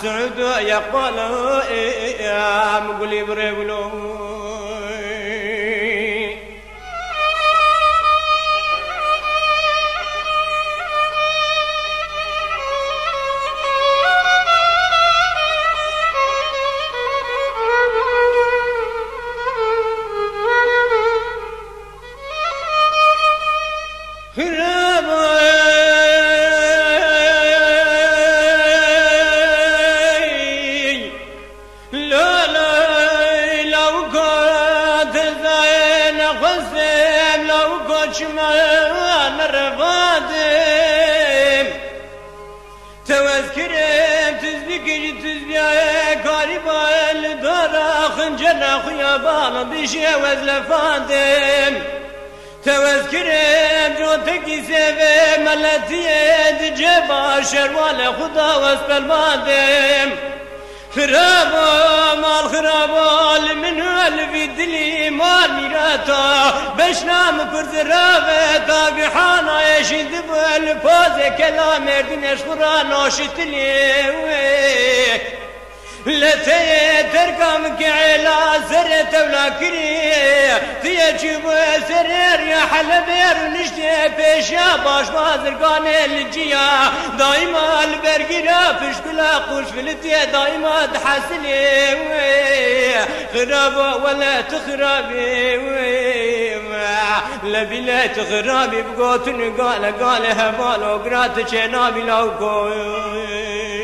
سعود يقبل يا مقلي بريولو بشوز لفادم تذكرم جوتك سبب ملتي دجبا شروال خدا واسبل بادم خرابا مال خرابا من الفي دلي مال ميراتا بشنام فرزرابه تابحانا يشد بالفوز كلام اردنش قران ناشتلي لتي تركم كعلا سرت ولا كري تيجي سرير يا حلبير نشتي بيشا باش بازر قان الجيا دايما البرقرا فش كلا قوش فلتي دايما تحسلي خرابة ولا تخربي لبي لا تخربي بقوتن قال هبال وقرات شنابي لو كوي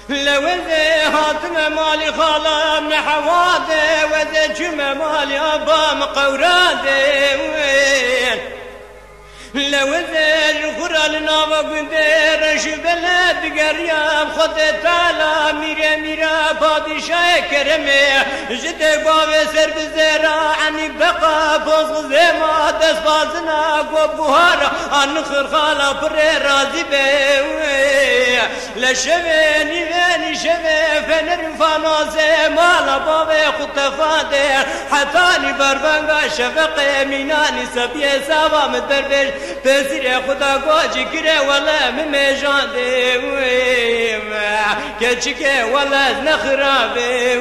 لو ذي هاتم مالي خاله من حواده وذي جمع مالي أبا مقوراده لو ذي الخرى لناوى قندير شبلد قريب خد تعالى ميرا بادشاه كرمي جد باب سر بزيرا عني بق شفقة فوز زيما دست بازنا قبوهارا النخر خالا بري رازي بي لشبيني بيني شبي فنر فانوزي مالا بابي خطفادي حتاني بربنغا شفقي ميناني سبيه سابا مدربش بزيري خدا قوجي كري ولا مميجان دي كچكي ولا نخرابي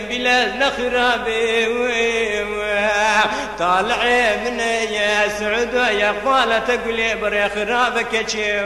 بلاد نخرابي طالعي من يا سعود يا قبالة تقولي بري خرابك كچي